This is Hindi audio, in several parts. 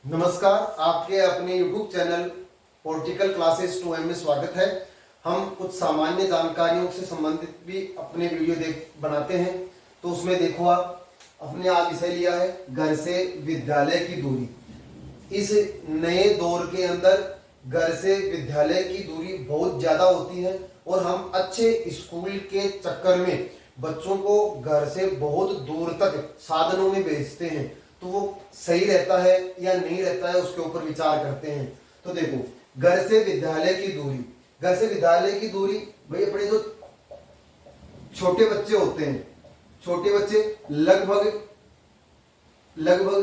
नमस्कार, आपके अपने YouTube channel political classes 2M में स्वागत है। हम कुछ सामान्य जानकारियों से संबंधित भी अपने वीडियो बनाते हैं। तो उसमें देखो, आप अपने आज विषय लिया है घर से विद्यालय की दूरी। इस नए दौर के अंदर घर से विद्यालय की दूरी बहुत ज्यादा होती है और हम अच्छे स्कूल के चक्कर में बच्चों को घर से बहुत दूर तक साधनों में भेजते हैं। तो वो सही रहता है या नहीं रहता है, उसके ऊपर विचार करते हैं। तो देखो, घर से विद्यालय की दूरी, घर से विद्यालय की दूरी भाई अपने जो छोटे बच्चे होते हैं, छोटे बच्चे लगभग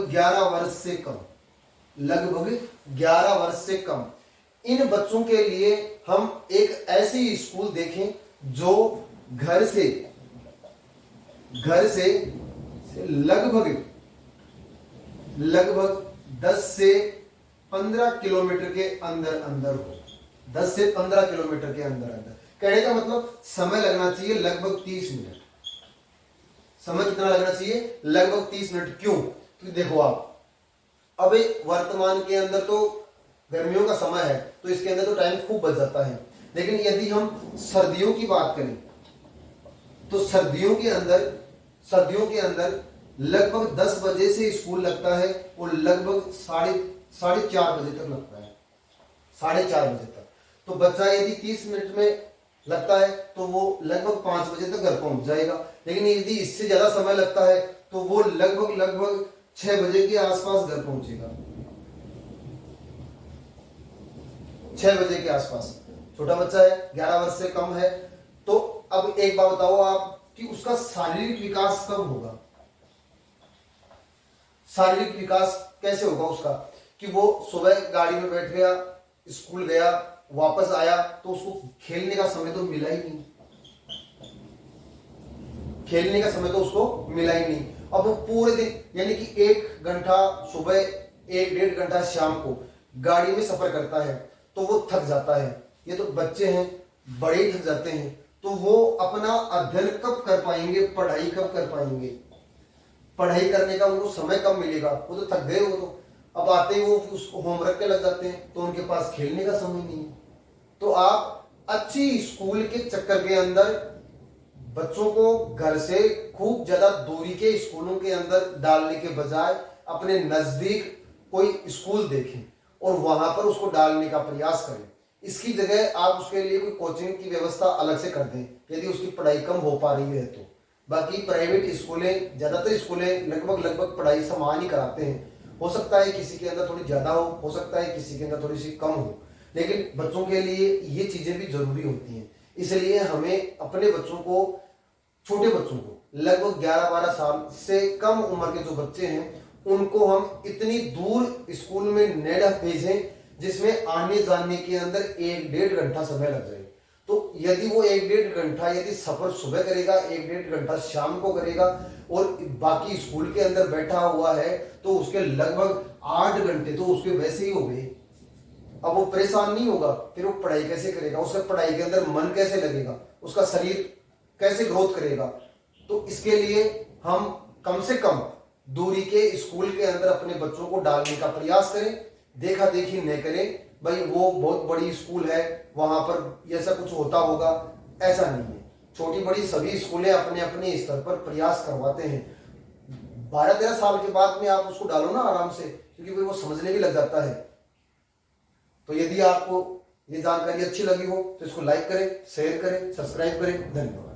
11 वर्ष से कम, लगभग 11 वर्ष से कम, इन बच्चों के लिए हम एक ऐसी स्कूल देखें जो घर से लगभग 10 से 15 किलोमीटर के अंदर हो। 10 से 15 किलोमीटर के अंदर कहने का मतलब समय लगना चाहिए लगभग 30 मिनट। समय कितना लगना चाहिए? लगभग 30 मिनट। क्यों? तो देखो, आप अब वर्तमान के अंदर तो गर्मियों का समय है, तो इसके अंदर तो टाइम खूब बच जाता है। लेकिन यदि हम सर्दियों की बात करें तो सर्दियों के अंदर लगभग 10 बजे से स्कूल लगता है और लगभग साढ़े 4:30 बजे तक लगता है, 4:30 बजे तक। तो बच्चा यदि 30 मिनट में लगता है तो वो लगभग 5 बजे तक घर पहुंच जाएगा। लेकिन यदि इससे ज्यादा समय लगता है तो वो लगभग 6 बजे के आसपास घर पहुंचेगा, 6 बजे के आसपास। छोटा बच्चा है, 11 वर्ष से कम है। तो अब एक बात बताओ आप कि उसका शारीरिक विकास कब होगा? शारीरिक विकास कैसे होगा उसका? कि वो सुबह गाड़ी में बैठ गया, स्कूल गया, वापस आया तो उसको खेलने का समय तो मिला ही नहीं, खेलने का समय तो उसको मिला ही नहीं। अब वो पूरे दिन यानी कि 1 घंटा सुबह, 1-1.5 घंटा शाम को गाड़ी में सफर करता है तो वो थक जाता है। ये तो बच्चे हैं, बड़े ही थक जाते हैं। तो वो अपना अध्ययन कब कर पाएंगे, पढ़ाई कब कर पाएंगे? पढ़ाई करने का उनको समय कब मिलेगा? वो तो थक गए। वो तो अब आते ही वो उसको होमवर्क के लग जाते हैं, तो उनके पास खेलने का समय नहीं है। तो आप अच्छी स्कूल के चक्कर के अंदर बच्चों को घर से खूब ज्यादा दूरी के स्कूलों के अंदर डालने के बजाय अपने नजदीक कोई स्कूल देखें और वहां पर उसको डालने का प्रयास करें। इसकी जगह आप उसके लिए कोई कोचिंग की व्यवस्था अलग से कर दें यदि उसकी पढ़ाई कम हो पा रही है तो। बाकी प्राइवेट स्कूलें, ज्यादातर स्कूलें लगभग पढ़ाई समान ही कराते हैं। हो सकता है किसी के अंदर थोड़ी ज्यादा हो सकता है किसी के अंदर थोड़ी सी कम हो, लेकिन बच्चों के लिए ये चीजें भी जरूरी होती हैं। इसलिए हमें अपने बच्चों को, छोटे बच्चों को, लगभग 11-12 साल से कम उम्र के जो बच्चे हैं उनको हम इतनी दूर स्कूल में न भेजें जिसमें आने जाने के अंदर 1-1.5 घंटा समय लग जाए। तो यदि वो 1-1.5 घंटा यदि सफर सुबह करेगा, 1-1.5 घंटा शाम को करेगा और बाकी स्कूल के अंदर बैठा हुआ है तो उसके लगभग 8 घंटे तो उसके वैसे ही हो गए। अब वो परेशान नहीं होगा, फिर वो पढ़ाई कैसे करेगा? उसका पढ़ाई के अंदर मन कैसे लगेगा? उसका शरीर कैसे ग्रोथ करेगा? तो इसके लिए हम कम से कम दूरी के स्कूल के अंदर अपने बच्चों को डालने का प्रयास करें। देखा देखी न करें भाई वो बहुत बड़ी स्कूल है, वहां पर ऐसा कुछ होता होगा, ऐसा नहीं है। छोटी बड़ी सभी स्कूलें अपने अपने स्तर पर प्रयास करवाते हैं। 12-13 साल के बाद में आप उसको डालो ना आराम से, क्योंकि वो समझने भी लग जाता है। तो यदि आपको ये जानकारी अच्छी लगी हो तो इसको लाइक करें, शेयर करें, सब्सक्राइब करें। धन्यवाद।